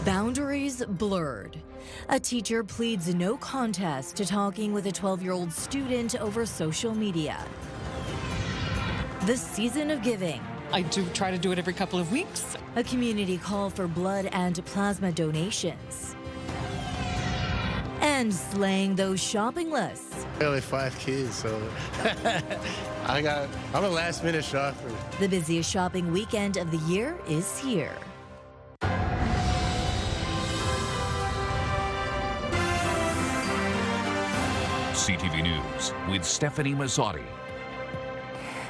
Boundaries blurred. A teacher pleads no contest to talking with a 12-year-old student over social media. The season of giving. I do try to do it every couple of weeks. A community call for blood and plasma donations. And slaying those shopping lists. I only 5 kids, so I'm a last-minute shopper. The busiest shopping weekend of the year is here. CTV News with Stefanie Masotti.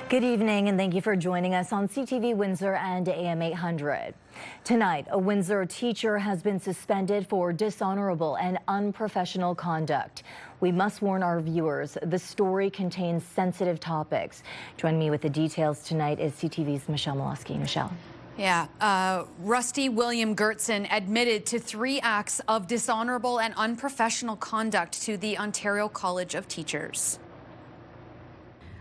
Good evening, and thank you for joining us on CTV Windsor and AM 800. Tonight, a Windsor teacher has been suspended for dishonorable and unprofessional conduct. We must warn our viewers, the story contains sensitive topics. Joining me with the details tonight is CTV's Michelle Molosky. Michelle. Yeah, Rusty William Gertson admitted to 3 acts of dishonorable and unprofessional conduct to the Ontario College of Teachers.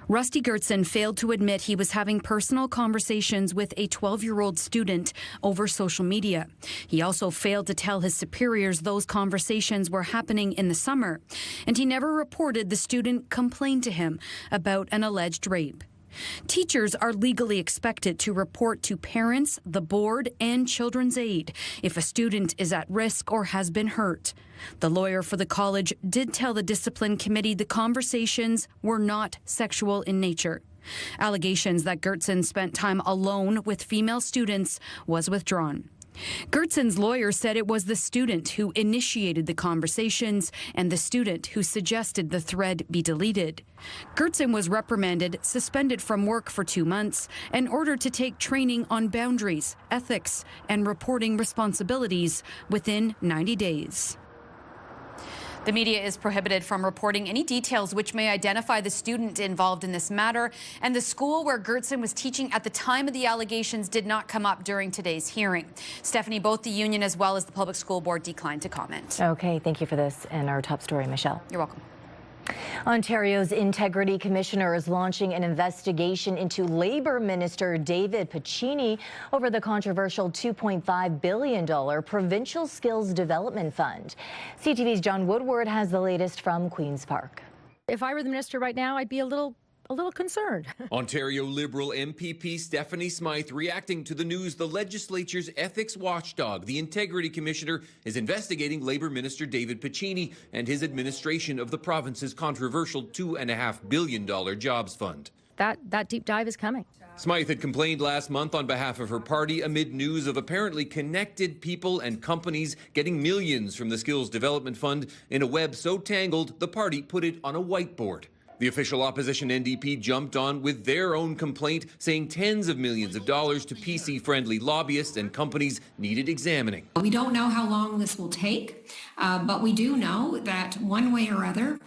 Rusty Gertson failed to admit he was having personal conversations with a 12-year-old student over social media. He also failed to tell his superiors those conversations were happening in the summer, and he never reported the student complained to him about an alleged rape. Teachers are legally expected to report to parents, the board, and Children's Aid if a student is at risk or has been hurt. The lawyer for the college did tell the discipline committee the conversations were not sexual in nature. Allegations that Gertson spent time alone with female students was withdrawn. Gertson's lawyer said it was the student who initiated the conversations and the student who suggested the thread be deleted. Gertson was reprimanded, suspended from work for 2 months, and ordered to take training on boundaries, ethics, and reporting responsibilities within 90 days. The media is prohibited from reporting any details which may identify the student involved in this matter, and the school where Gertson was teaching at the time of the allegations did not come up during today's hearing. Stefanie, both the union as well as the Public School Board declined to comment. Okay, thank you for this and our top story, Michelle. You're welcome. Ontario's Integrity Commissioner is launching an investigation into Labour Minister David Piccini over the controversial $2.5 billion Provincial Skills Development Fund. CTV's John Woodward has the latest from Queen's Park. If I were the minister right now, I'd be a little concerned. Ontario Liberal MPP Stefanie Smythe reacting to the news the legislature's ethics watchdog, the Integrity Commissioner, is investigating Labour Minister David Piccini and his administration of the province's controversial $2.5 billion jobs fund. That deep dive is coming. Smythe had complained last month on behalf of her party amid news of apparently connected people and companies getting millions from the Skills Development Fund in a web so tangled the party put it on a whiteboard. The official opposition NDP jumped on with their own complaint, saying tens of millions of dollars to PC-friendly lobbyists and companies needed examining. We don't know how long this will take, but we do know that one way or other,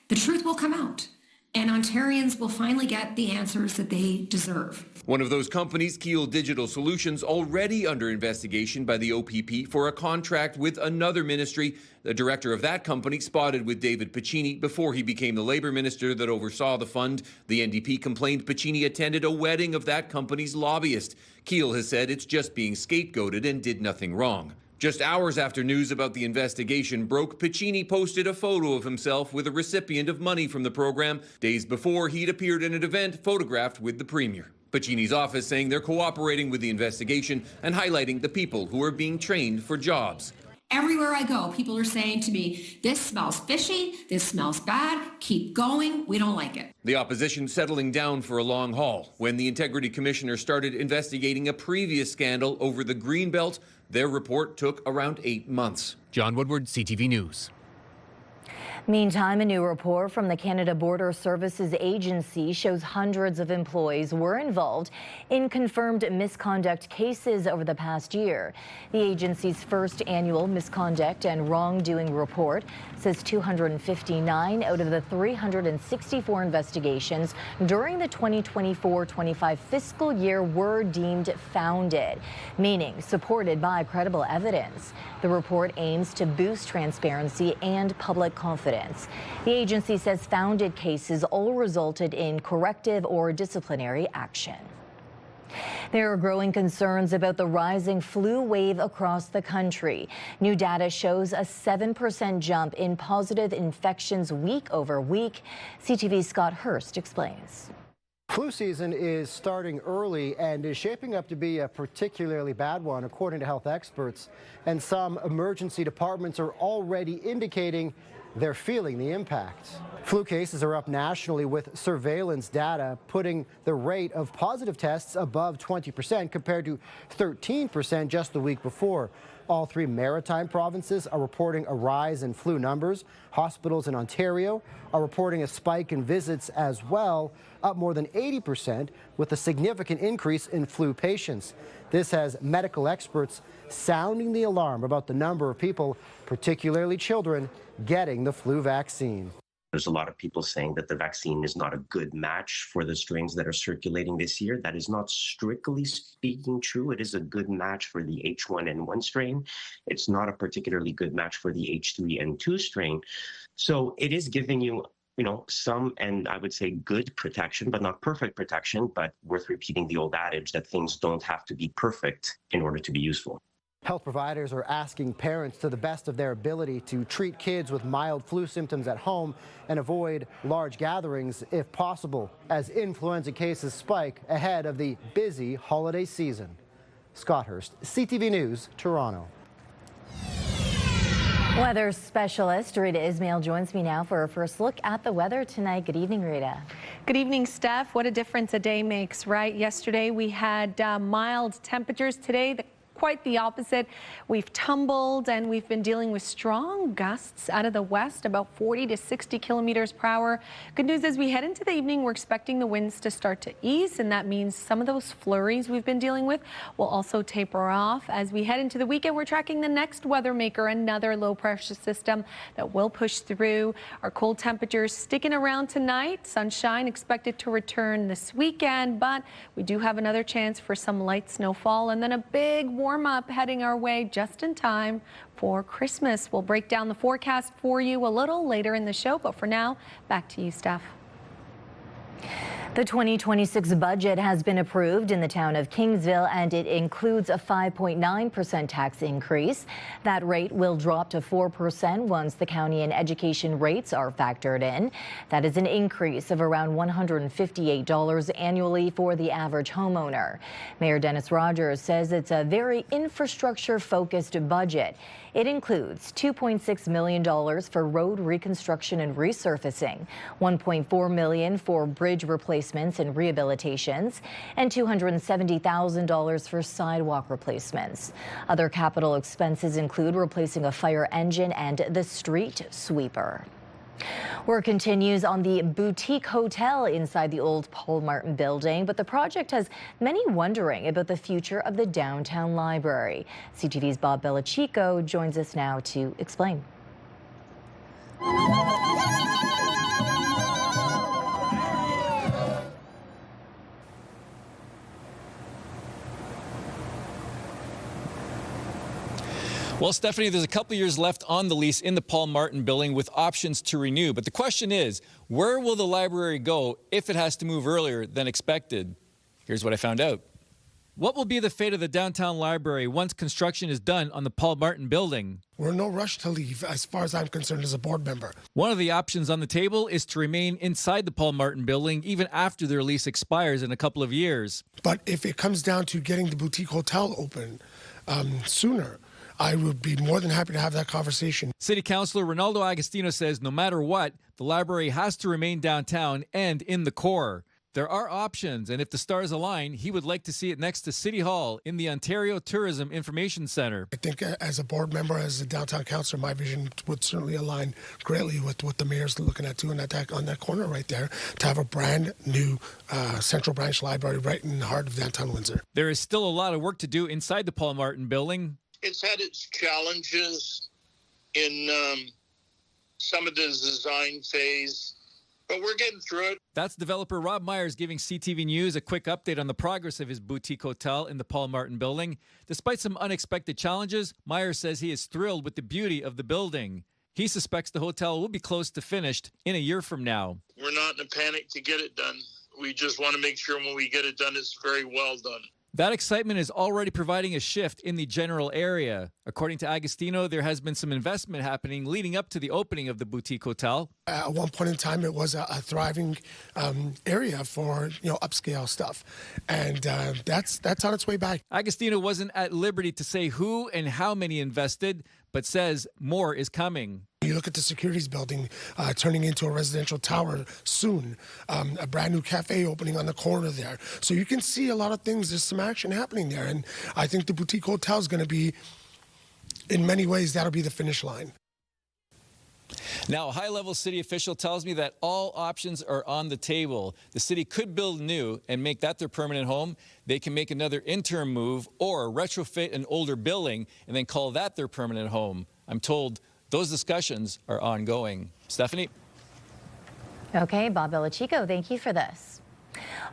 the truth will come out, and Ontarians will finally get the answers that they deserve. One of those companies, Keel Digital Solutions, already under investigation by the OPP for a contract with another ministry. The director of that company spotted with David Piccini before he became the Labour minister that oversaw the fund. The NDP complained Piccini attended a wedding of that company's lobbyist. Keel has said it's just being scapegoated and did nothing wrong. Just hours after news about the investigation broke, Piccini posted a photo of himself with a recipient of money from the program. Days before, he'd appeared in an event photographed with the Premier. Piccini's office saying they're cooperating with the investigation and highlighting the people who are being trained for jobs. Everywhere I go, people are saying to me, this smells fishy, this smells bad, keep going, we don't like it. The opposition settling down for a long haul. When the Integrity Commissioner started investigating a previous scandal over the Greenbelt, their report took around 8 months. John Woodward, CTV News. Meantime, a new report from the Canada Border Services Agency shows hundreds of employees were involved in confirmed misconduct cases over the past year. The agency's first annual misconduct and wrongdoing report says 259 out of the 364 investigations during the 2024-25 fiscal year were deemed founded, meaning supported by credible evidence. The report aims to boost transparency and public confidence. The agency says founded cases all resulted in corrective or disciplinary action. There are growing concerns about the rising flu wave across the country. New data shows a 7% jump in positive infections week over week. CTV's Scott Hurst explains. Flu season is starting early and is shaping up to be a particularly bad one, according to health experts. And some emergency departments are already indicating they're feeling the impact. Flu cases are up nationally, with surveillance data putting the rate of positive tests above 20% compared to 13% just the week before. All three maritime provinces are reporting a rise in flu numbers. Hospitals in Ontario are reporting a spike in visits as well, up more than 80%, with a significant increase in flu patients. This has medical experts sounding the alarm about the number of people, particularly children, getting the flu vaccine. There's a lot of people saying that the vaccine is not a good match for the strains that are circulating this year. That is not strictly speaking true. It is a good match for the H1N1 strain. It's not a particularly good match for the H3N2 strain. So it is giving you, some, and I would say good protection, but not perfect protection, but worth repeating the old adage that things don't have to be perfect in order to be useful. Health providers are asking parents, to the best of their ability, to treat kids with mild flu symptoms at home and avoid large gatherings if possible, as influenza cases spike ahead of the busy holiday season. Scott Hurst, CTV News, Toronto. Weather specialist Rita Ismail joins me now for our first look at the weather tonight. Good evening, Rita. Good evening, Steph. What a difference a day makes, right? Yesterday we had mild temperatures. Today, quite the opposite. We've tumbled and we've been dealing with strong gusts out of the west, about 40 to 60 kilometers per hour. Good news, as we head into the evening, we're expecting the winds to start to ease, and that means some of those flurries we've been dealing with will also taper off. As we head into the weekend, we're tracking the next weather maker, another low pressure system that will push through. Our cold temperatures sticking around tonight. Sunshine expected to return this weekend, but we do have another chance for some light snowfall, and then a big warm up heading our way just in time for Christmas. We'll break down the forecast for you a little later in the show, but for now, back to you, Steph. The 2026 budget has been approved in the town of Kingsville, and it includes a 5.9% tax increase. That rate will drop to 4% once the county and education rates are factored in. That is an increase of around $158 annually for the average homeowner. Mayor Dennis Rogers says it's a very infrastructure-focused budget. It includes $2.6 million for road reconstruction and resurfacing, $1.4 million for bridge replacements and rehabilitations, and $270,000 for sidewalk replacements. Other capital expenses include replacing a fire engine and the street sweeper. Work continues on the boutique hotel inside the old Paul Martin building, but the project has many wondering about the future of the downtown library. CTV's Bob Belichico joins us now to explain. Well, Stephanie, there's a couple years left on the lease in the Paul Martin building with options to renew. But the question is, where will the library go if it has to move earlier than expected? Here's what I found out. What will be the fate of the downtown library once construction is done on the Paul Martin building? We're in no rush to leave, as far as I'm concerned, as a board member. One of the options on the table is to remain inside the Paul Martin building even after their lease expires in a couple of years. But if it comes down to getting the boutique hotel open sooner, I would be more than happy to have that conversation. City Councillor Ronaldo Agostino says no matter what, the library has to remain downtown and in the core. There are options, and if the stars align, he would like to see it next to City Hall in the Ontario Tourism Information Centre. I think as a board member, as a downtown councillor, my vision would certainly align greatly with what the mayor's looking at doing on that corner right there, to have a brand new central branch library right in the heart of downtown Windsor. There is still a lot of work to do inside the Paul Martin building. It's had its challenges in some of the design phase, but we're getting through it. That's developer Rob Myers giving CTV News a quick update on the progress of his boutique hotel in the Paul Martin building. Despite some unexpected challenges, Myers says he is thrilled with the beauty of the building. He suspects the hotel will be close to finished in a year from now. We're not in a panic to get it done. We just want to make sure when we get it done, it's very well done. That excitement is already providing a shift in the general area. According to Agostino, there has been some investment happening leading up to the opening of the boutique hotel. At one point in time, it was a thriving area for upscale stuff, and that's on its way back. Agostino wasn't at liberty to say who and how many invested, but says more is coming. You look at the securities building turning into a residential tower soon, a brand new cafe opening on the corner there. So you can see a lot of things. There's some action happening there. And I think the boutique hotel is going to be, in many ways, that'll be the finish line. Now, a high-level city official tells me that all options are on the table. The city could build new and make that their permanent home. They can make another interim move or retrofit an older building and then call that their permanent home. I'm told those discussions are ongoing. Stefanie? Okay, Bob Belichico, thank you for this.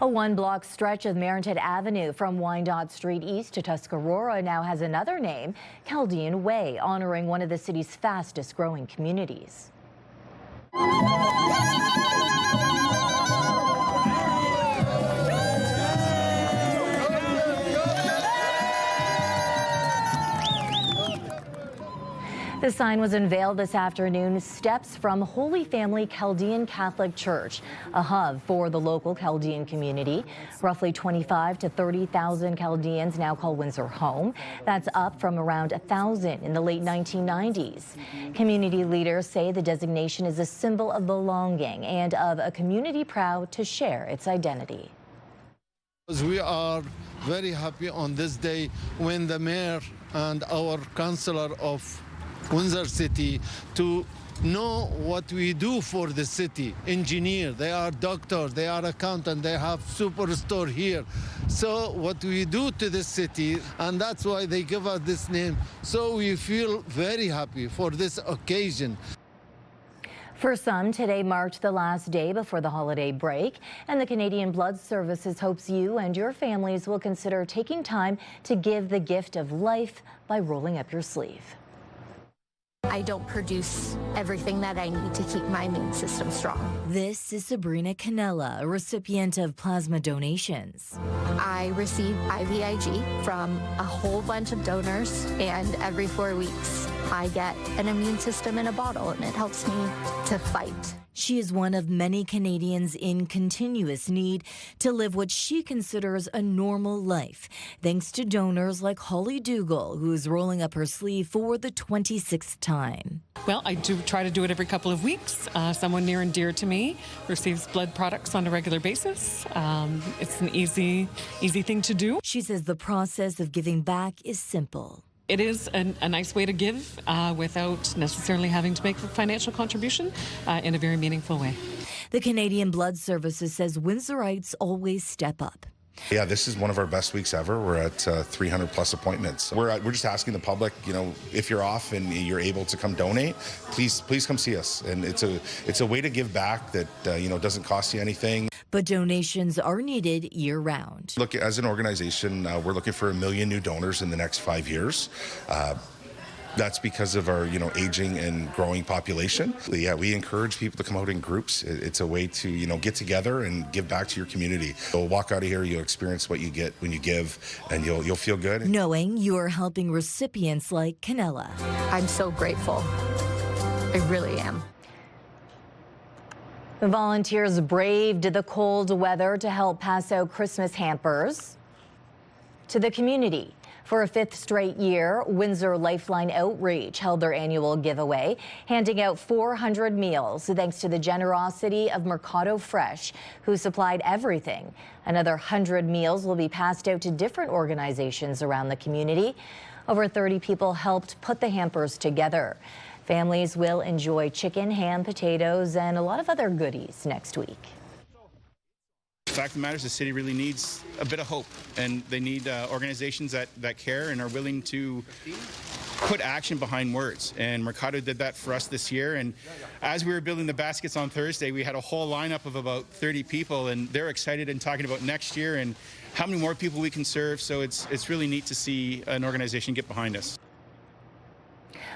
A one-block stretch of Marinette Avenue from Wyandotte Street East to Tuscarora now has another name, Chaldean Way, honoring one of the city's fastest-growing communities. The sign was unveiled this afternoon, steps from Holy Family Chaldean Catholic Church, a hub for the local Chaldean community. Roughly 25 to 30,000 Chaldeans now call Windsor home. That's up from around 1,000 in the late 1990s. Community leaders say the designation is a symbol of belonging and of a community proud to share its identity. We are very happy on this day when the mayor and our councillor of Windsor City to know what we do for the city. Engineer, they are doctors, they are accountant, they have superstore here. So what we do to the city, and that's why they give us this name. So we feel very happy for this occasion. For some, today marked the last day before the holiday break, and the Canadian Blood Services hopes you and your families will consider taking time to give the gift of life by rolling up your sleeve. I don't produce everything that I need to keep my immune system strong. This is Sabrina Canella, a recipient of plasma donations. I receive IVIG from a whole bunch of donors, and every 4 weeks I get an immune system in a bottle, and it helps me to fight. She is one of many Canadians in continuous need to live what she considers a normal life, thanks to donors like Holly Dougal, who is rolling up her sleeve for the 26th time. Well, I do try to do it every couple of weeks. Someone near and dear to me receives blood products on a regular basis. It's an easy thing to do. She says the process of giving back is simple. It is a nice way to give without necessarily having to make a financial contribution in a very meaningful way. The Canadian Blood Services says Windsorites always step up. Yeah, this is one of our best weeks ever. We're at 300 plus appointments. We're just asking the public, if you're off and you're able to come donate, please come see us. And it's a way to give back that doesn't cost you anything. But donations are needed year-round. Look, as an organization, we're looking for 1 million new donors in the next 5 years. That's because of our, aging and growing population. Yeah, we encourage people to come out in groups. It's a way to, get together and give back to your community. You'll walk out of here, you'll experience what you get when you give, and you'll feel good. Knowing you're helping recipients like Canella. I'm so grateful. I really am. The volunteers braved the cold weather to help pass out Christmas hampers to the community. For a 5th straight year, Windsor Lifeline Outreach held their annual giveaway, handing out 400 meals thanks to the generosity of Mercado Fresh, who supplied everything. Another 100 meals will be passed out to different organizations around the community. Over 30 people helped put the hampers together. Families will enjoy chicken, ham, potatoes, and a lot of other goodies next week. The fact of the matter is the city really needs a bit of hope, and they need organizations that care and are willing to put action behind words. And Mercado did that for us this year. And as we were building the baskets on Thursday, we had a whole lineup of about 30 people, and they're excited and talking about next year and how many more people we can serve. So it's really neat to see an organization get behind us.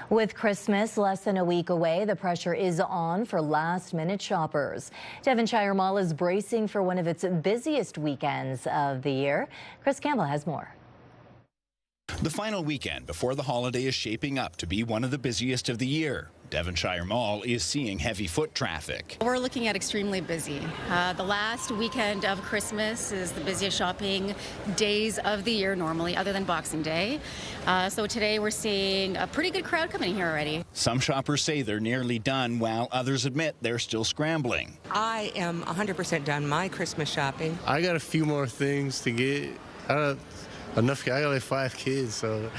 With Christmas less than a week away, the pressure is on for last-minute shoppers. Devonshire Mall is bracing for one of its busiest weekends of the year. Chris Campbell has more. The final weekend before the holiday is shaping up to be one of the busiest of the year. Devonshire Mall is seeing heavy foot traffic. We're looking at extremely busy. The last weekend of Christmas is the busiest shopping days of the year normally, other than Boxing Day. So today we're seeing a pretty good crowd coming here already. Some shoppers say they're nearly done, while others admit they're still scrambling. I am 100% done my Christmas shopping. I got a few more things to get. I got like 5 kids, so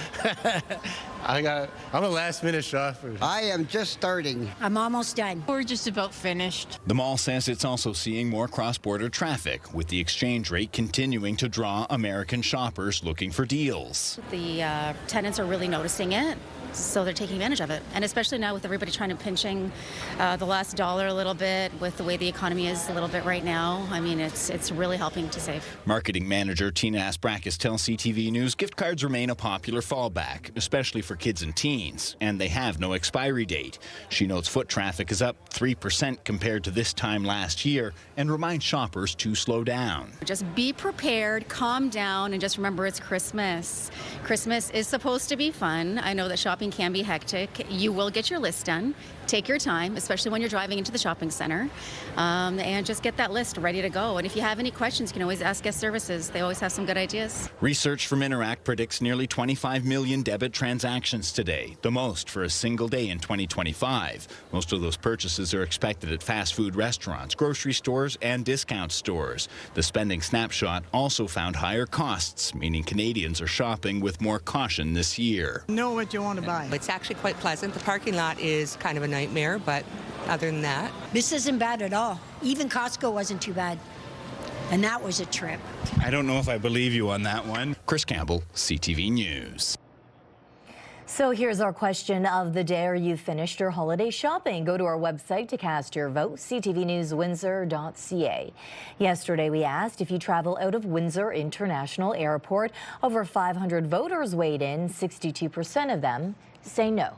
I'm a last-minute shopper. I am just starting. I'm almost done. We're just about finished. The mall says it's also seeing more cross-border traffic, with the exchange rate continuing to draw American shoppers looking for deals. The tenants are really noticing it, so they're taking advantage of it. And especially now with everybody trying to pinching the last dollar a little bit, with the way the economy is a little bit right now. I mean, it's really helping to save. Marketing manager Tina Asbrakis tells CTV News gift cards remain a popular fallback, especially for kids and teens, and they have no expiry date. She notes foot traffic is up 3% compared to this time last year and reminds shoppers to slow down. Just be prepared, calm down, and just remember it's Christmas. Christmas is supposed to be fun. I know that shopping can be hectic. You will get your list done. Take your time, especially when you're driving into the shopping center, and just get that list ready to go. And if you have any questions, you can always ask guest services. They always have some good ideas. Research from Interact predicts nearly 25 million debit transactions today, the most for a single day in 2025. Most of those purchases are expected at fast food restaurants, grocery stores, and discount stores. The spending snapshot also found higher costs, meaning Canadians are shopping with more caution this year. Know what you want to buy. It's actually quite pleasant. The parking lot is kind of a nightmare, but other than that, this isn't bad at all. Even Costco wasn't too bad. And that was a trip. I don't know if I believe you on that one. Chris Campbell, CTV News. So here's our question of the day. Are you finished your holiday shopping? Go to our website to cast your vote, ctvnewswindsor.ca. Yesterday we asked if you travel out of Windsor International Airport. Over 500 voters weighed in. 62% of them say no.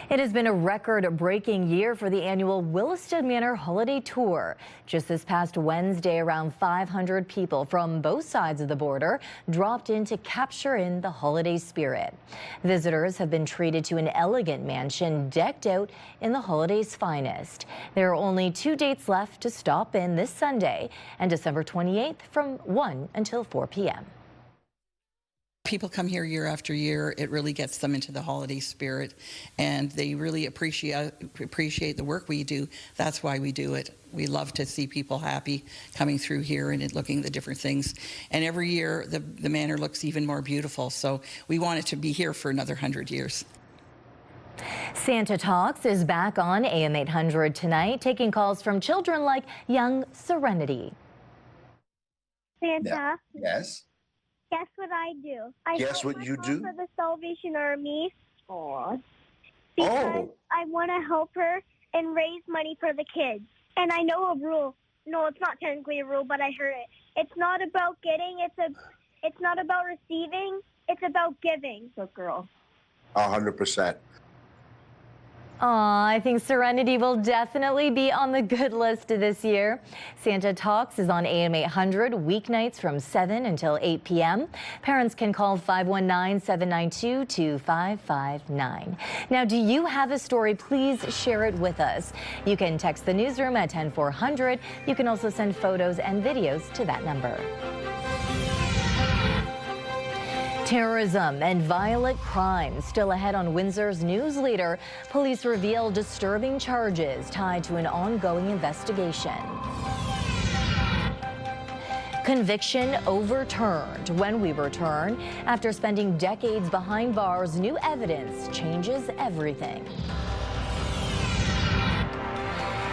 It has been a record-breaking year for the annual Willistead Manor Holiday Tour. Just this past Wednesday, around 500 people from both sides of the border dropped in to capture in the holiday spirit. Visitors have been treated to an elegant mansion decked out in the holiday's finest. There are only 2 dates left to stop in this Sunday and December 28th from 1 until 4 p.m. People come here year after year. It really gets them into the holiday spirit, and they really appreciate the work we do. That's why we do it. We love to see people happy coming through here and looking at the different things. And every year, the manor looks even more beautiful. So we want it to be here for another 100 years. Santa Talks is back on AM 800 tonight, taking calls from children like young Serenity. Santa. Yes. Guess what I do? Guess what you do? For the Salvation Army. Aww. Because I want to help her and raise money for the kids. And I know a rule. No, it's not technically a rule, but I heard it. It's not about getting. It's not about receiving. It's about giving. Good girl. 100%. I think Serenity will definitely be on the good list this year. Santa Talks is on AM 800 weeknights from 7 until 8 p.m. Parents can call 519-792-2559. Now, do you have a story? Please share it with us. You can text the newsroom at 10400. You can also send photos and videos to that number. Terrorism and violent crime still ahead on Windsor's news leader. Police reveal disturbing charges tied to an ongoing investigation. Conviction overturned. When we return, after spending decades behind bars, new evidence changes everything.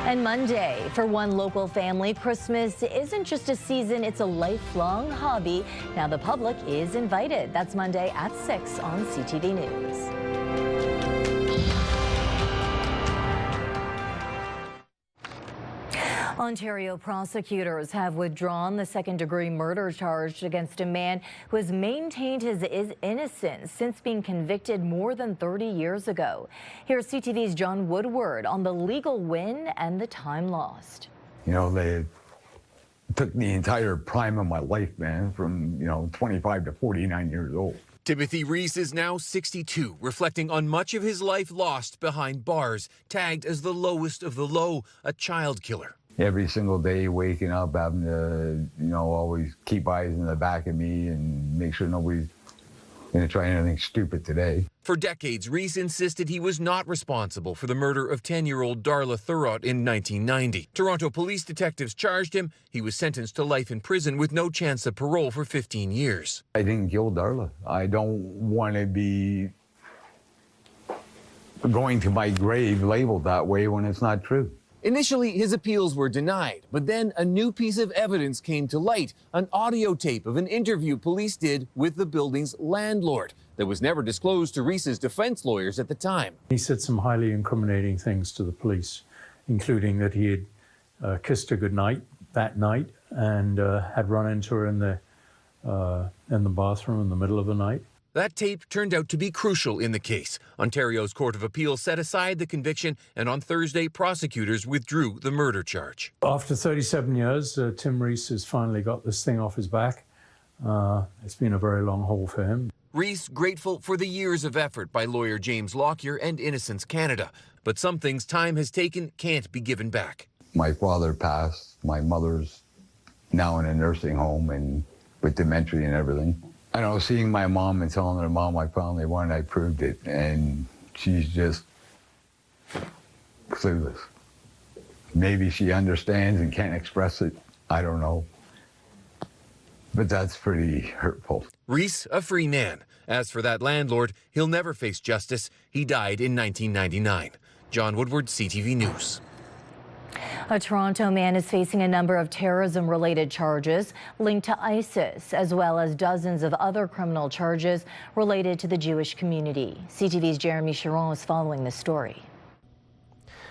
And Monday, for one local family, Christmas isn't just a season, it's a lifelong hobby. Now the public is invited. That's Monday at 6 on CTV News. Ontario prosecutors have withdrawn the second-degree murder charge against a man who has maintained his innocence since being convicted more than 30 years ago. Here's CTV's John Woodward on the legal win and the time lost. You know, they took the entire prime of my life, man, from, 25 to 49 years old. Timothy Reese is now 62, reflecting on much of his life lost behind bars, tagged as the lowest of the low, a child killer. Every single day waking up, having to, always keep eyes in the back of me and make sure nobody's going to try anything stupid today. For decades, Reese insisted he was not responsible for the murder of 10-year-old Darla Thurot in 1990. Toronto police detectives charged him. He was sentenced to life in prison with no chance of parole for 15 years. I didn't kill Darla. I don't want to be going to my grave labeled that way when it's not true. Initially, his appeals were denied, but then a new piece of evidence came to light, an audio tape of an interview police did with the building's landlord that was never disclosed to Reese's defense lawyers at the time. He said some highly incriminating things to the police, including that he had kissed her goodnight that night and had run into her in the bathroom in the middle of the night. That tape turned out to be crucial in the case. Ontario's Court of Appeal set aside the conviction, and on Thursday, prosecutors withdrew the murder charge. After 37 years, Tim Reese has finally got this thing off his back. It's been a very long haul for him. Reese grateful for the years of effort by lawyer James Lockyer and Innocence Canada. But some things time has taken can't be given back. My father passed. My mother's now in a nursing home and with dementia and everything. I know, seeing my mom and telling her, Mom, I finally won, I proved it. And she's just clueless. Maybe she understands and can't express it. I don't know. But that's pretty hurtful. Reese, a free man. As for that landlord, he'll never face justice. He died in 1999. John Woodward, CTV News. A Toronto man is facing a number of terrorism-related charges linked to ISIS, as well as dozens of other criminal charges related to the Jewish community. CTV's Jeremy Chiron is following this story.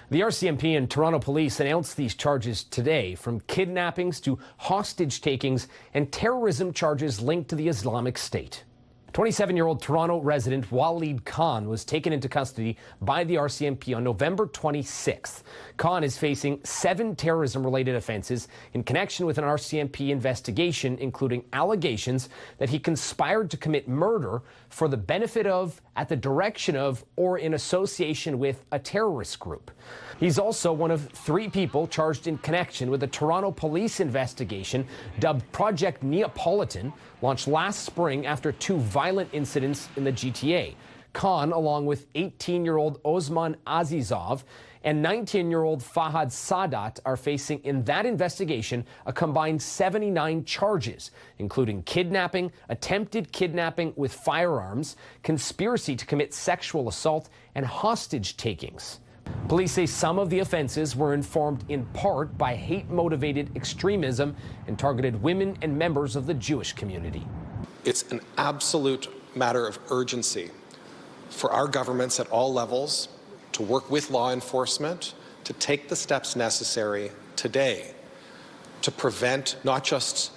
The RCMP and Toronto police announced these charges today, from kidnappings to hostage takings and terrorism charges linked to the Islamic State. 27-year-old Toronto resident Waleed Khan was taken into custody by the RCMP on November 26th. Khan is facing 7 terrorism-related offenses in connection with an RCMP investigation, including allegations that he conspired to commit murder for the benefit of, at the direction of, or in association with a terrorist group. He's also one of 3 people charged in connection with a Toronto police investigation dubbed Project Neapolitan, launched last spring after 2 violent incidents in the GTA. Khan, along with 18-year-old Osman Azizov and 19-year-old Fahad Sadat, are facing in that investigation a combined 79 charges, including kidnapping, attempted kidnapping with firearms, conspiracy to commit sexual assault, and hostage takings. Police say some of the offenses were informed in part by hate-motivated extremism and targeted women and members of the Jewish community. It's an absolute matter of urgency for our governments at all levels to work with law enforcement to take the steps necessary today to prevent not just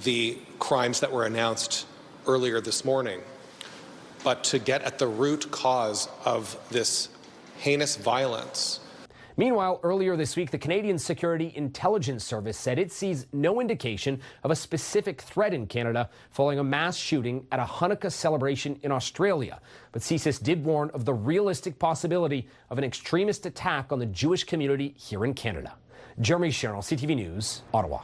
the crimes that were announced earlier this morning, but to get at the root cause of this heinous violence. Meanwhile, earlier this week, the Canadian Security Intelligence Service said it sees no indication of a specific threat in Canada following a mass shooting at a Hanukkah celebration in Australia. But CSIS did warn of the realistic possibility of an extremist attack on the Jewish community here in Canada. Jeremy Sherrill, CTV News, Ottawa.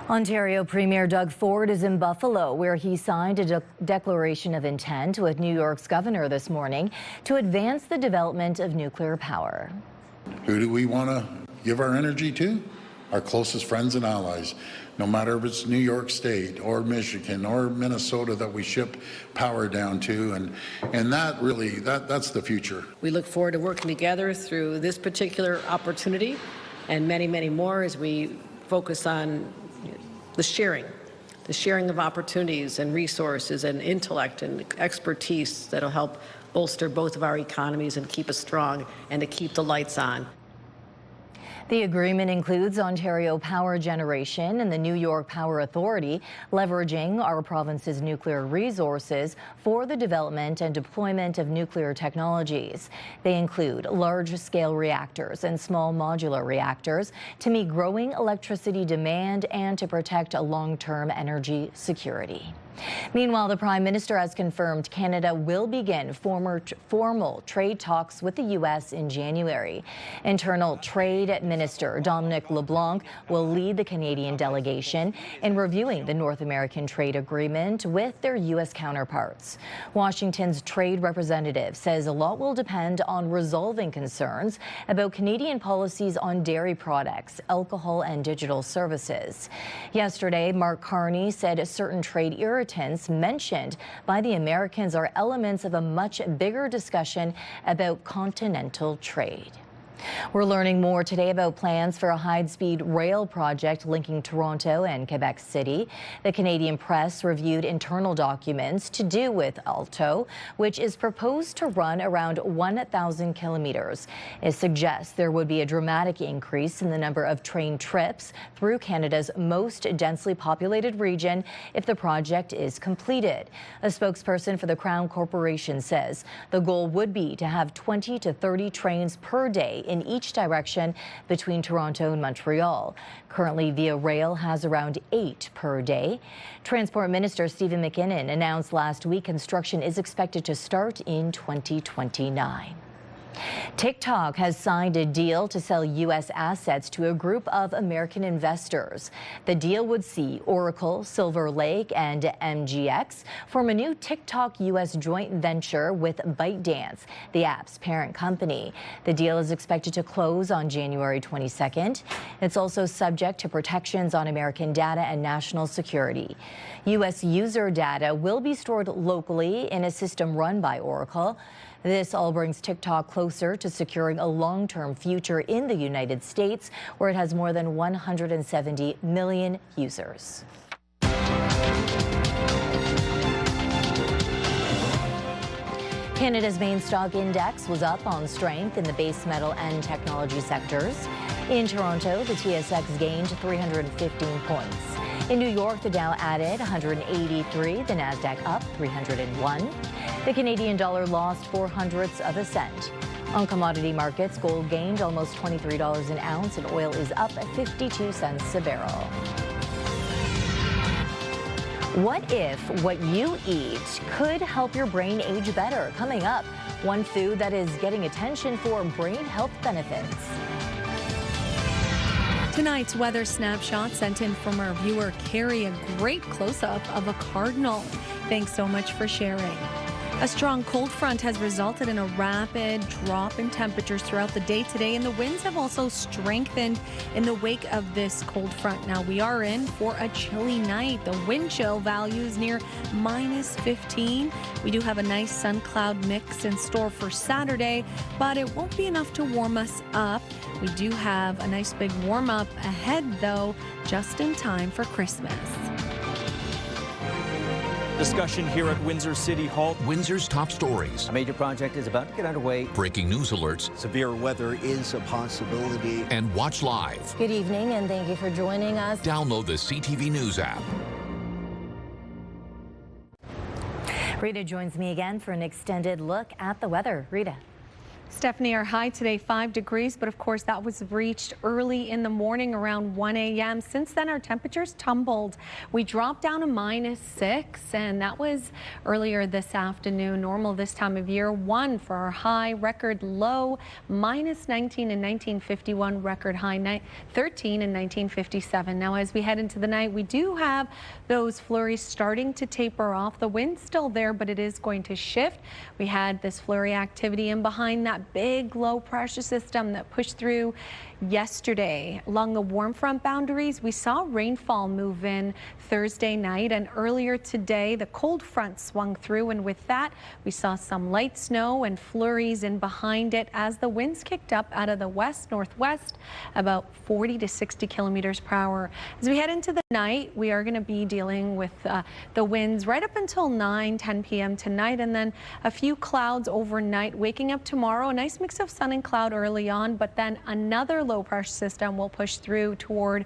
Ontario Premier Doug Ford is in Buffalo, where he signed a declaration of intent with New York's governor this morning to advance the development of nuclear power. Who do we want to give our energy to? Our closest friends and allies, no matter if it's New York State or Michigan or Minnesota that we ship power down to. And that really, that's the future. We look forward to working together through this particular opportunity and many, many more as we focus on the sharing of opportunities and resources and intellect and expertise that'll help bolster both of our economies and keep us strong and to keep the lights on. The agreement includes Ontario Power Generation and the New York Power Authority leveraging our province's nuclear resources for the development and deployment of nuclear technologies. They include large-scale reactors and small modular reactors to meet growing electricity demand and to protect long-term energy security. Meanwhile, the Prime Minister has confirmed Canada will begin formal trade talks with the U.S. in January. Internal Trade Minister Dominic LeBlanc will lead the Canadian delegation in reviewing the North American trade agreement with their U.S. counterparts. Washington's trade representative says a lot will depend on resolving concerns about Canadian policies on dairy products, alcohol, and digital services. Yesterday, Mark Carney said certain trade irritants mentioned by the Americans are elements of a much bigger discussion about continental trade. We're learning more today about plans for a high-speed rail project linking Toronto and Quebec City. The Canadian press reviewed internal documents to do with ALTO, which is proposed to run around 1,000 kilometers. It suggests there would be a dramatic increase in the number of train trips through Canada's most densely populated region if the project is completed. A spokesperson for the Crown Corporation says the goal would be to have 20 to 30 trains per day in each direction between Toronto and Montreal. Currently, Via Rail has around 8 per day. Transport Minister Stephen McKinnon announced last week construction is expected to start in 2029. TikTok has signed a deal to sell U.S. assets to a group of American investors. The deal would see Oracle, Silver Lake, and MGX form a new TikTok U.S. joint venture with ByteDance, the app's parent company. The deal is expected to close on January 22nd. It's also subject to protections on American data and national security. U.S. user data will be stored locally in a system run by Oracle. This all brings TikTok closer to securing a long-term future in the United States, where it has more than 170 million users. Canada's main stock index was up on strength in the base metal and technology sectors. In Toronto, the TSX gained 315 points. In New York, the Dow added 183, the Nasdaq up 301. The Canadian dollar lost 0.04 of a cent. On commodity markets, gold gained almost $23 an ounce and oil is up at 52 cents a barrel. What if what you eat could help your brain age better? Coming up, one food that is getting attention for brain health benefits. Tonight's weather snapshot sent in from our viewer Carrie, a great close-up of a cardinal. Thanks so much for sharing. A strong cold front has resulted in a rapid drop in temperatures throughout the day today, and the winds have also strengthened in the wake of this cold front. Now we are in for a chilly night. The wind chill values near -15. We do have a nice sun cloud mix in store for Saturday, but it won't be enough to warm us up. We do have a nice big warm up ahead though, just in time for Christmas. Discussion here at Windsor City Hall. Windsor's top stories. A major project is about to get underway. Breaking news alerts. Severe weather is a possibility. And watch live. Good evening and thank you for joining us. Download the CTV News app. Rita joins me again for an extended look at the weather. Rita. Stefanie, our high today 5 degrees, but of course that was reached early in the morning around 1 a.m. Since then our temperatures tumbled. We dropped down to -6, and that was earlier this afternoon. Normal this time of year. 1 for our high, record low -19 in 1951, record high 13 in 1957. Now as we head into the night, we do have those flurries starting to taper off. The wind's still there, but it is going to shift. We had this flurry activity in behind that big low pressure system that pushed through yesterday. Along the warm front boundaries, we saw rainfall move in Thursday night, and earlier today the cold front swung through, and with that we saw some light snow and flurries in behind it as the winds kicked up out of the west northwest about 40 to 60 kilometers per hour. As we head into the night, we are going to be dealing with the winds right up until 9-10 p.m. tonight, and then a few clouds overnight, waking up tomorrow and nice mix of sun and cloud early on, but then another low pressure system will push through toward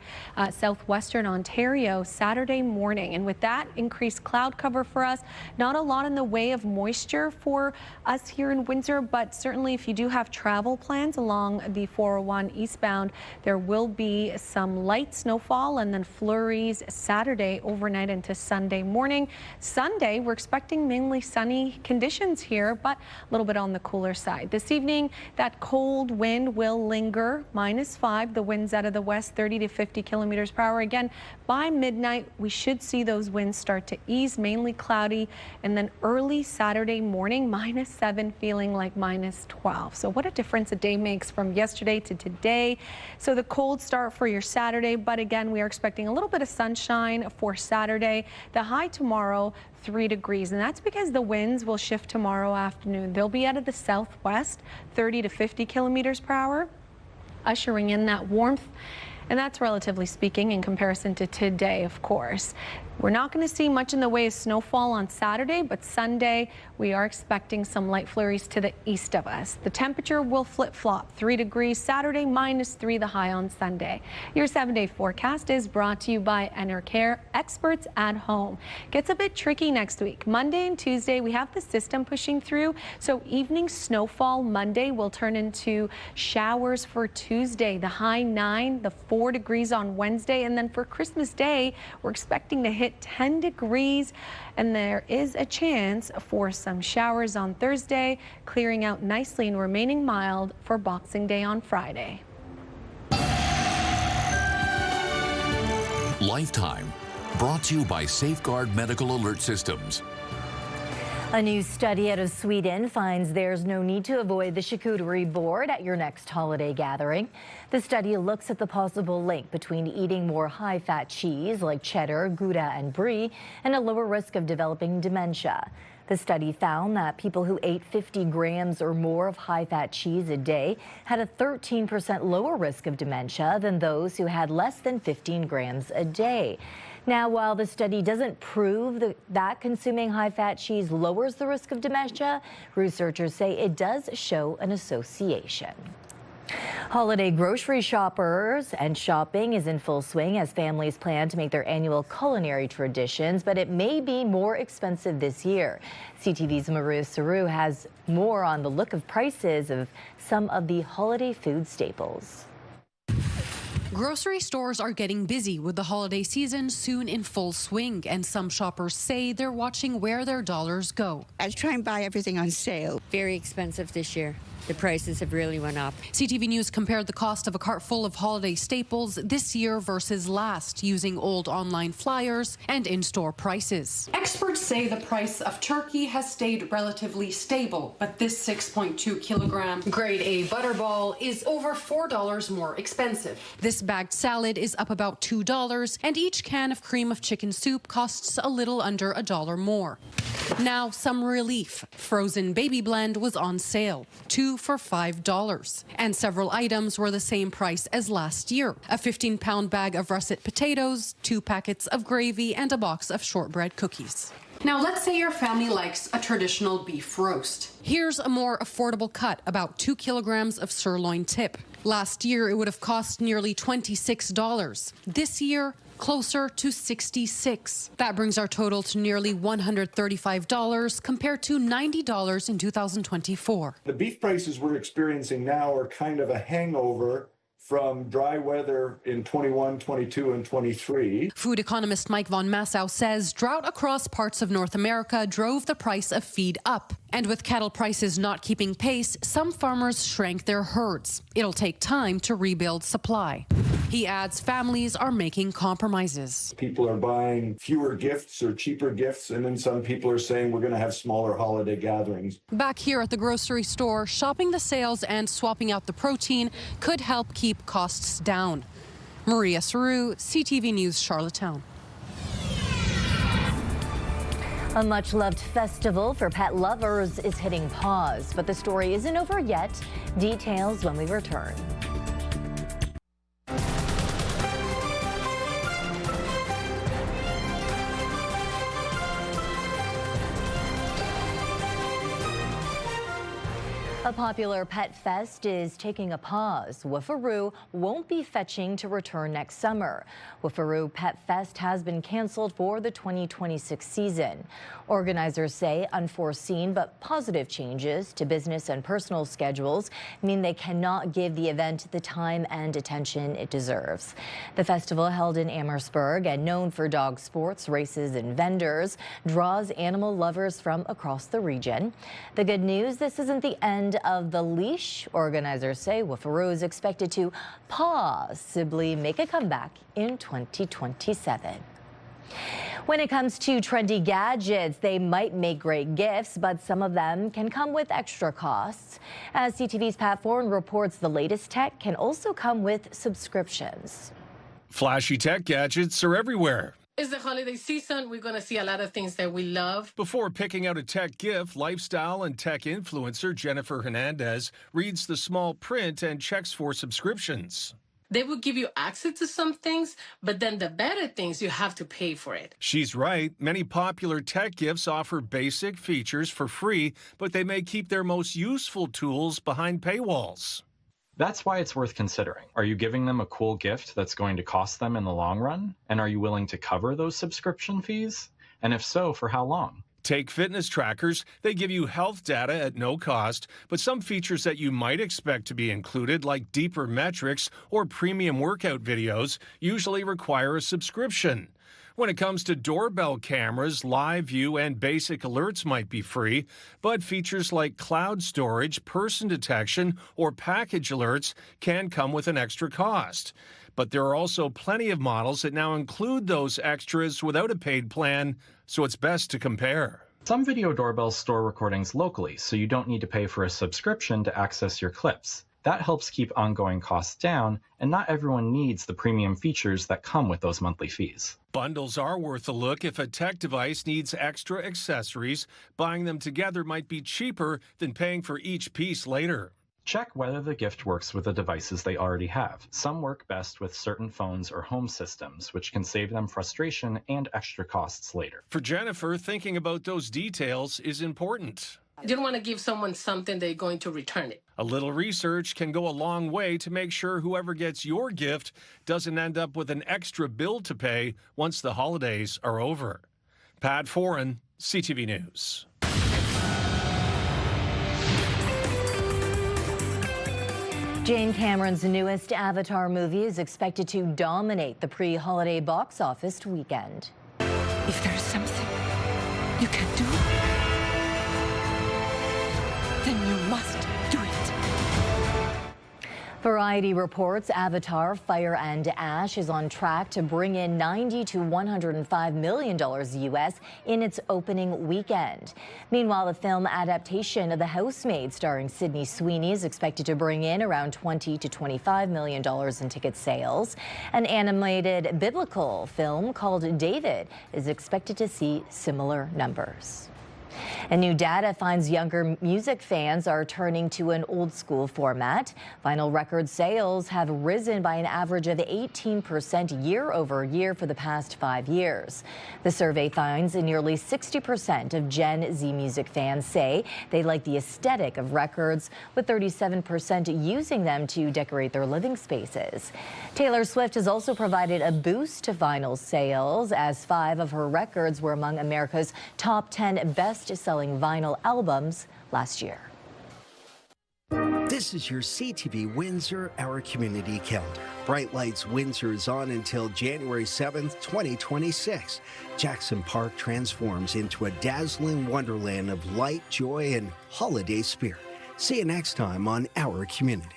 southwestern Ontario Saturday morning. And with that increased cloud cover for us, not a lot in the way of moisture for us here in Windsor, but certainly if you do have travel plans along the 401 eastbound, there will be some light snowfall and then flurries Saturday overnight into Sunday morning. Sunday, we're expecting mainly sunny conditions here, but a little bit on the cooler side. This evening, that cold wind will linger, -5. The winds out of the west, 30 to 50 kilometers per hour. Again, by midnight, we should see those winds start to ease, mainly cloudy, and then early Saturday morning, -7, feeling like -12. So what a difference a day makes from yesterday to today. So the cold start for your Saturday, but again, we are expecting a little bit of sunshine for Saturday. The high tomorrow, 3 degrees, and that's because the winds will shift tomorrow afternoon. They'll be out of the southwest, 30 to 50 kilometers per hour, ushering in that warmth. And that's relatively speaking in comparison to today, of course. We're not going to see much in the way of snowfall on Saturday, but Sunday we are expecting some light flurries to the east of us. The temperature will flip-flop, 3 degrees Saturday, -3 the high on Sunday. Your 7-day forecast is brought to you by Enercare, experts at home. Gets a bit tricky next week. Monday and Tuesday we have the system pushing through, so evening snowfall Monday will turn into showers for Tuesday. The high 9, the 4 degrees on Wednesday, and then for Christmas Day we're expecting to hit 10 degrees, and there is a chance for some showers on Thursday, clearing out nicely and remaining mild for Boxing Day on Friday. Lifetime, brought to you by Safeguard Medical Alert Systems. A new study out of Sweden finds there's no need to avoid the charcuterie board at your next holiday gathering. The study looks at the possible link between eating more high-fat cheese like cheddar, Gouda, and Brie and a lower risk of developing dementia. The study found that people who ate 50 grams or more of high-fat cheese a day had a 13% lower risk of dementia than those who had less than 15 grams a day. Now, while the study doesn't prove that consuming high-fat cheese lowers the risk of dementia, researchers say it does show an association. Holiday grocery shoppers and shopping is in full swing as families plan to make their annual culinary traditions, but it may be more expensive this year. CTV's Maria Saru has more on the look of prices of some of the holiday food staples. Grocery stores are getting busy with the holiday season soon in full swing, and some shoppers say they're watching where their dollars go. I try and buy everything on sale. Very expensive this year. The prices have really went up. CTV News compared the cost of a cart full of holiday staples this year versus last, using old online flyers and in-store prices. Experts say the price of turkey has stayed relatively stable, but this 6.2 kilogram grade A butterball is over $4 more expensive. This bagged salad is up about $2, and each can of cream of chicken soup costs a little under $1 more. Now, some relief. Frozen baby blend was on sale, 2 for $5, and several items were the same price as last year. A 15-pound bag of russet potatoes, 2 packets of gravy, and a box of shortbread cookies. Now, let's say your family likes a traditional beef roast. Here's a more affordable cut, about 2 kilograms of sirloin tip. Last year, it would have cost nearly $26. This year, closer to $66. That brings our total to nearly $135 compared to $90 in 2024. The beef prices we're experiencing now are kind of a hangover from dry weather in 21, 22, and 23. Food economist Mike von Massow says drought across parts of North America drove the price of feed up. And with cattle prices not keeping pace, some farmers shrank their herds. It'll take time to rebuild supply. He adds families are making compromises. People are buying fewer gifts or cheaper gifts, and then some people are saying we're going to have smaller holiday gatherings. Back here at the grocery store, shopping the sales and swapping out the protein could help keep costs down. Maria Saru, CTV News, Charlottetown. A much-loved festival for pet lovers is hitting pause, but the story isn't over yet. Details when we return. A popular pet fest is taking a pause. Woofaroo won't be fetching to return next summer. Woofaroo Pet Fest has been canceled for the 2026 season. Organizers say unforeseen but positive changes to business and personal schedules mean they cannot give the event the time and attention it deserves. The festival, held in Amherstburg and known for dog sports, races, and vendors, draws animal lovers from across the region. The good news, this isn't the end of the leash. Organizers say Woofaroo is expected to possibly make a comeback in 2027. When it comes to trendy gadgets, they might make great gifts, but some of them can come with extra costs. As CTV's Pat Foran reports, the latest tech can also come with subscriptions. Flashy tech gadgets are everywhere. It's the holiday season. We're going to see a lot of things that we love. Before picking out a tech gift, lifestyle and tech influencer Jennifer Hernandez reads the small print and checks for subscriptions. They will give you access to some things, but then the better things, you have to pay for it. She's right. Many popular tech gifts offer basic features for free, but they may keep their most useful tools behind paywalls. That's why it's worth considering. Are you giving them a cool gift that's going to cost them in the long run? And are you willing to cover those subscription fees? And if so, for how long? Take fitness trackers. They give you health data at no cost, but some features that you might expect to be included, like deeper metrics or premium workout videos, usually require a subscription. When it comes to doorbell cameras, live view and basic alerts might be free, but features like cloud storage, person detection, or package alerts can come with an extra cost. But there are also plenty of models that now include those extras without a paid plan, so it's best to compare. Some video doorbells store recordings locally, so you don't need to pay for a subscription to access your clips. That helps keep ongoing costs down, and not everyone needs the premium features that come with those monthly fees. Bundles are worth a look if a tech device needs extra accessories. Buying them together might be cheaper than paying for each piece later. Check whether the gift works with the devices they already have. Some work best with certain phones or home systems, which can save them frustration and extra costs later. For Jennifer, thinking about those details is important. You don't want to give someone something they're going to return it. A little research can go a long way to make sure whoever gets your gift doesn't end up with an extra bill to pay once the holidays are over. Pat Foran, CTV News. Jane Cameron's newest Avatar movie is expected to dominate the pre-holiday box office weekend. If there's something you can do, then you must do it. Variety reports Avatar: Fire and Ash is on track to bring in $90 to $105 million US in its opening weekend. Meanwhile, the film adaptation of The Housemaid starring Sydney Sweeney is expected to bring in around $20 to $25 million in ticket sales. An animated biblical film called David is expected to see similar numbers. And new data finds younger music fans are turning to an old school format. Vinyl record sales have risen by an average of 18% year over year for the past 5 years. The survey finds nearly 60% of Gen Z music fans say they like the aesthetic of records, with 37% using them to decorate their living spaces. Taylor Swift has also provided a boost to vinyl sales, as 5 of her records were among America's top 10 best-selling vinyl albums last year. This is your CTV Windsor Our Community Calendar. Bright Lights Windsor is on until January 7th, 2026. Jackson Park transforms into a dazzling wonderland of light, joy, and holiday spirit. See you next time on Our Community.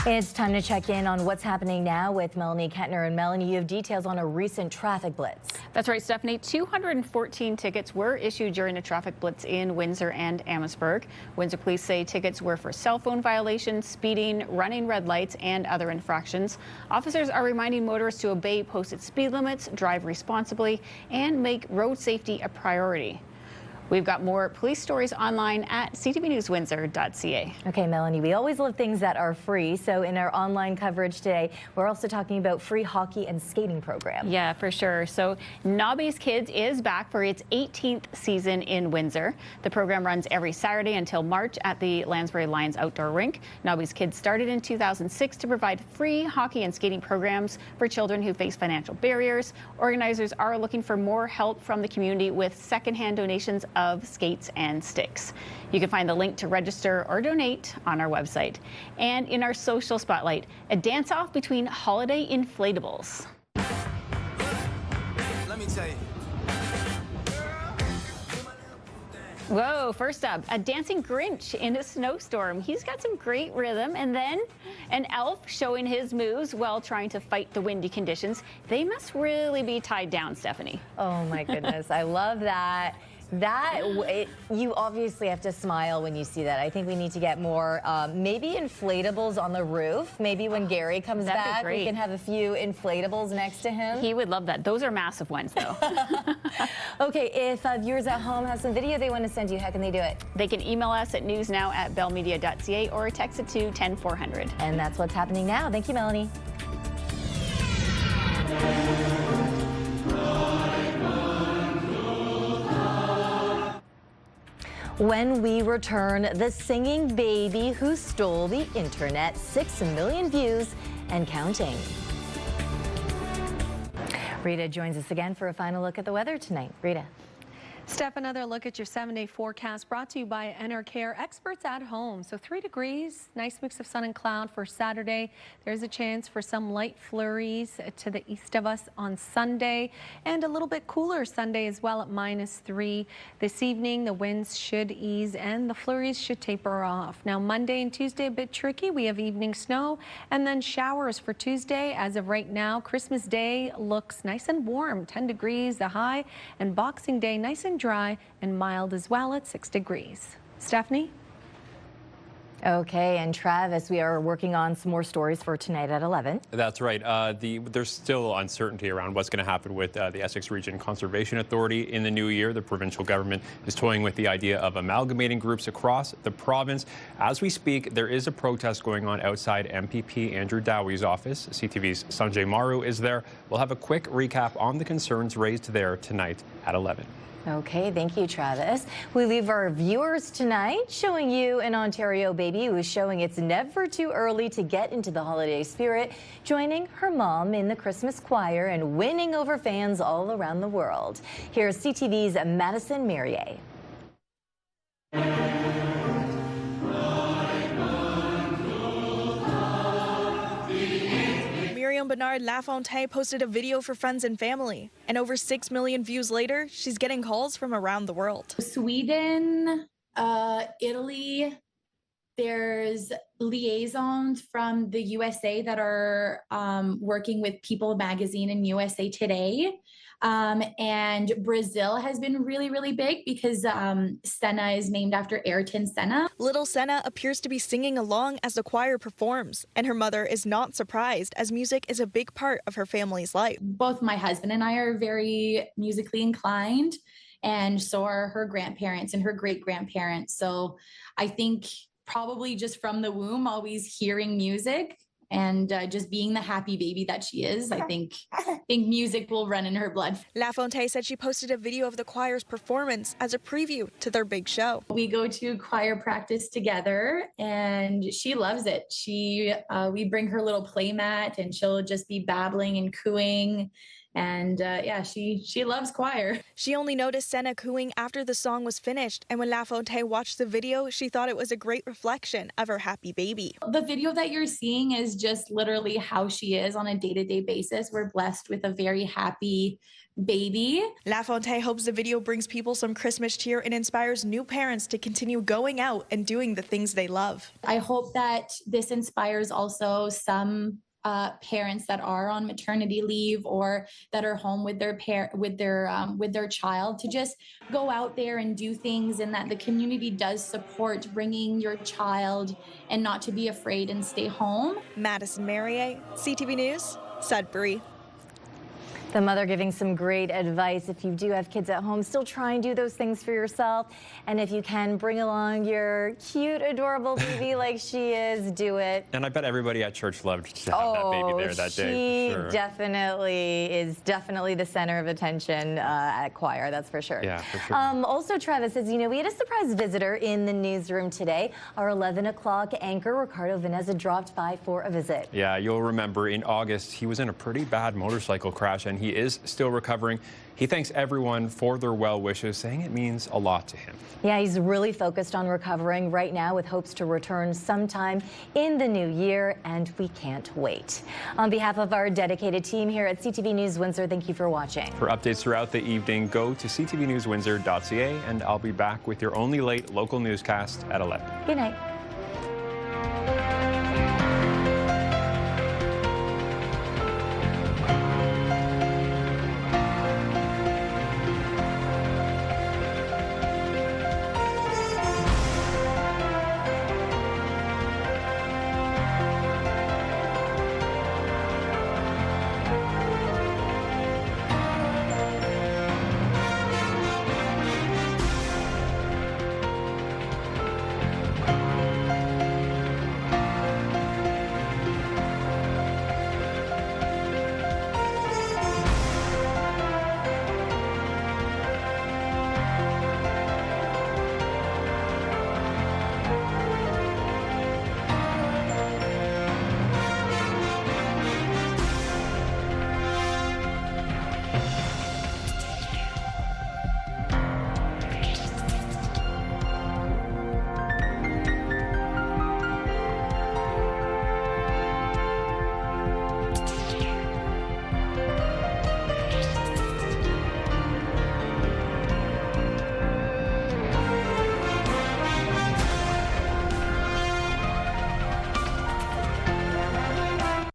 It's time to check in on what's happening now with Melanie Kettner. And Melanie, you have details on a recent traffic blitz. That's right, Stephanie. 214 tickets were issued during a traffic blitz in Windsor and Amherstburg. Windsor police say tickets were for cell phone violations, speeding, running red lights, and other infractions. Officers are reminding motorists to obey posted speed limits, drive responsibly, and make road safety a priority. We've got more police stories online at ctvnewswindsor.ca. Okay, Melanie, we always love things that are free. So in our online coverage today, we're also talking about free hockey and skating program. Yeah, for sure. So Nobby's Kids is back for its 18th season in Windsor. The program runs every Saturday until March at the Lansbury Lions outdoor rink. Nobby's Kids started in 2006 to provide free hockey and skating programs for children who face financial barriers. Organizers are looking for more help from the community with secondhand donations of skates and sticks. You can find the link to register or donate on our website. And in our social spotlight, a dance-off between holiday inflatables. Let me tell you. Whoa, first up, a dancing Grinch in a snowstorm. He's got some great rhythm. And then an elf showing his moves while trying to fight the windy conditions. They must really be tied down, Stefanie. Oh my goodness, I love that. You obviously have to smile when you see that. I think we need to get more, maybe inflatables on the roof. Maybe when Gary comes back, we can have a few inflatables next to him. He would love that. Those are massive ones, though. Okay, if viewers at home have some video they want to send you, how can they do it? They can email us at newsnow@bellmedia.ca or text it to 10400. And that's what's happening now. Thank you, Melanie. When we return, the singing baby who stole the internet, 6 million views and counting. Rita joins us again for a final look at the weather tonight. Rita. Steph, another look at your 7-day forecast brought to you by Enercare, experts at home. So 3 degrees, nice mix of sun and cloud for Saturday. There's a chance for some light flurries to the east of us on Sunday, and a little bit cooler Sunday as well at -3. This evening, the winds should ease and the flurries should taper off. Now Monday and Tuesday a bit tricky. We have evening snow and then showers for Tuesday. As of right now, Christmas Day looks nice and warm, 10 degrees the high, and Boxing Day nice and dry and mild as well at 6 degrees. Stefanie? Okay, and Travis, we are working on some more stories for tonight at 11. That's right. There's still uncertainty around what's going to happen with the Essex Region Conservation Authority in the new year. The provincial government is toying with the idea of amalgamating groups across the province. As we speak, there is a protest going on outside MPP Andrew Dowie's office. CTV's Sanjay Maru is there. We'll have a quick recap on the concerns raised there tonight at 11. Okay, thank you, Travis. We leave our viewers tonight showing you an Ontario baby who is showing it's never too early to get into the holiday spirit, joining her mom in the Christmas choir and winning over fans all around the world. Here's CTV's Madison Merrier. Bernard Lafontaine posted a video for friends and family, and over 6 million views later, she's getting calls from around the world. Sweden, Italy, there's liaisons from the USA that are working with People magazine and USA Today. And Brazil has been really, really big because Senna is named after Ayrton Senna. Little Senna appears to be singing along as the choir performs, and her mother is not surprised as music is a big part of her family's life. Both my husband and I are very musically inclined, and so are her grandparents and her great-grandparents. So I think probably just from the womb, always hearing music and just being the happy baby that she is, I think music will run in her blood. Lafontaine said she posted a video of the choir's performance as a preview to their big show. We go to choir practice together, and she loves it. We bring her little play mat, and she'll just be babbling and cooing. And yeah, she loves choir. She only noticed Senna cooing after the song was finished, and when Lafontaine watched the video, she thought it was a great reflection of her happy baby. The video that you're seeing is just literally how she is on a day-to-day basis. We're blessed with a very happy baby. Lafontaine hopes the video brings people some Christmas cheer and inspires new parents to continue going out and doing the things they love. I hope that this inspires also some parents that are on maternity leave or that are home with their child to just go out there and do things, and that the community does support bringing your child and not to be afraid and stay home. Madison Merrier, CTV News, Sudbury. The mother giving some great advice. If you do have kids at home, still try and do those things for yourself. And if you can, bring along your cute, adorable baby like she is, do it. And I bet everybody at church loved to have that baby there that day. She For sure. definitely the center of attention at choir, that's for sure. Yeah, for sure. Also, Travis, as you know, we had a surprise visitor in the newsroom today. Our 11 o'clock anchor, Ricardo Vanessa, dropped by for a visit. Yeah, you'll remember in August, he was in a pretty bad motorcycle crash, and he is still recovering. He thanks everyone for their well wishes, saying it means a lot to him. Yeah, he's really focused on recovering right now with hopes to return sometime in the new year, and we can't wait. On behalf of our dedicated team here at CTV News Windsor, thank you for watching. For updates throughout the evening, go to ctvnewswindsor.ca, and I'll be back with your only late local newscast at 11. Good night.